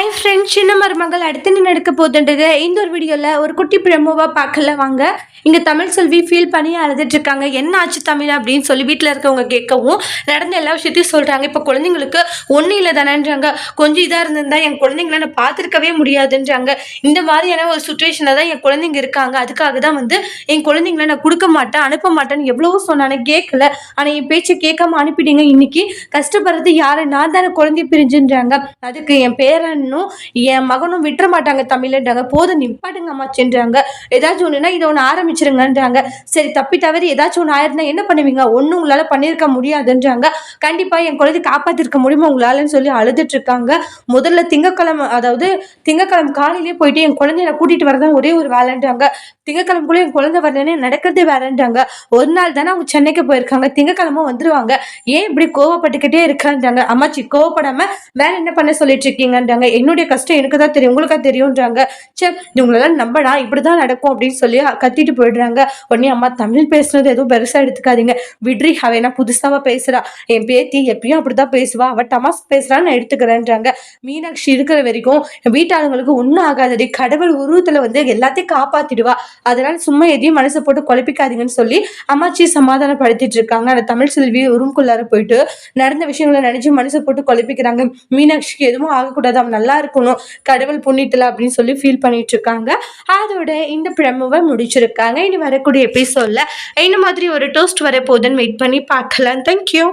Hi friends, சின்ன மருமகள் அடுத்து என்ன நடக்க போகுதுன்றது இந்த ஒரு வீடியோவில் ஒரு குட்டி பிரமோவாக பார்க்கல வாங்க. இங்கே தமிழ் செல்வி ஃபீல் பண்ணி அழுதுட்டு இருக்காங்க. என்ன ஆச்சு தமிழ் அப்படின்னு சொல்லி வீட்டில் இருக்கவங்க கேட்கவும் நடந்த எல்லா விஷயத்தையும் சொல்கிறாங்க. இப்போ குழந்தைங்களுக்கு ஒன்றும் இல்லை தானேன்றாங்க. கொஞ்சம் இதாக இருந்திருந்தா என் குழந்தைங்கள நான் பார்த்துருக்கவே முடியாதுன்றாங்க. இந்த மாதிரியான ஒரு சுச்சுவேஷனில் தான் என் குழந்தைங்க இருக்காங்க. அதுக்காக தான் என் குழந்தைங்கள நான் கொடுக்க மாட்டேன், அனுப்ப மாட்டேன்னு எவ்வளவோ சொன்னானே கேட்கல. ஆனால் என் பேச்சை கேட்காம அனுப்பிட்டீங்க. இன்னைக்கு கஷ்டப்படுறது யாரு? நான் தானே குழந்தை பிரிஞ்சுன்றாங்க. அதுக்கு என் பேரனும் என் மகனும் விட்டுற மாட்டாங்க தமிழ்ன்றாங்க. போதும் நிப்பாட்டுங்க அம்மாச்சுன்றாங்க. ஏதாச்சும் ஒண்ணுன்னா இதை ஒன்று ஆரம்பிச்சிருங்கன்றாங்க. சரி, தப்பி தவறி ஏதாச்சும் ஒன்று ஆயிருந்தா என்ன பண்ணுவீங்க? ஒன்றும் உங்களால பண்ணியிருக்க முடியாதுன்றாங்க. கண்டிப்பா என் குழந்தை காப்பாத்திருக்க முடியுமா உங்களாலன்னு சொல்லி அழுதுட்டு இருக்காங்க. முதல்ல திங்கக்கிழமை, அதாவது திங்கக்கிழமை காலையிலேயே போயிட்டு என் குழந்தைய கூட்டிட்டு வரதான் ஒரே ஒரு வேலைன்றாங்க. திங்கக்கிழமைக்குள்ள என் குழந்தை வரலன்னு நடக்கிறதே வேறன்றாங்க. ஒரு நாள் தானே அவங்க சென்னைக்கு போயிருக்காங்க, திங்கக்கிழமை வந்துருவாங்க. ஏன் இப்படி கோவப்பட்டுக்கிட்டே இருக்கான்றாங்க. அம்மாச்சி கோவப்படாம வேற என்ன பண்ண சொல்லிட்டு இருக்கீங்கன்றாங்க. என்னுடைய கஷ்டம் எனக்கு தான் தெரியும், உங்களுக்கா தெரியும்ன்றாங்க. சே, இவங்களெல்லாம் நம்படா, இப்படிதான் நடக்கும் அப்படின்னு சொல்லி கத்திட்டு போயிடுறாங்க. உடனே அம்மா தமிழ் பேசுனது எதுவும் பெருசா எடுத்துக்காதீங்க, விட்ரி, அவ என்ன புதுசாவா பேசுறா, என் பேத்தி எப்பயும் அப்படிதான் பேசுவா, அவ டமாஸ் பேசுறான்னு நான் எடுத்துக்கிறேன்றாங்க. மீனாட்சி இருக்கிற வரைக்கும் வீட்டாளங்களுக்கு ஒன்றும் ஆகாதடி, கடவுள் உருவத்துல எல்லாத்தையும் காப்பாத்திடுவா, அதனால சும்மா எதையும் மனசை போட்டு குழப்பிக்காதீங்கன்னு சொல்லி அம்மாச்சி சமாதானப்படுத்திட்டு இருக்காங்க. அந்த தமிழ் செல்வி ரூம்குள்ளார போயிட்டு நடந்த விஷயங்களை நினைச்சு மனசை போட்டு குழப்பிக்கிறாங்க. மீனாட்சிக்கு எதுவும் ஆகக்கூடாது, அவன் நல்லா இருக்கணும், கடவுள் புண்ணியத்துல அப்படின்னு சொல்லி ஃபீல் பண்ணிட்டு இருக்காங்க. அதோட இந்த பிரமுவை முடிச்சிருக்காங்க. இனி வரக்கூடிய எபிசோட்ல இந்த மாதிரி ஒரு டோஸ்ட் வர போதுன்னு வெயிட் பண்ணி பார்க்கலாம். தேங்க்யூ.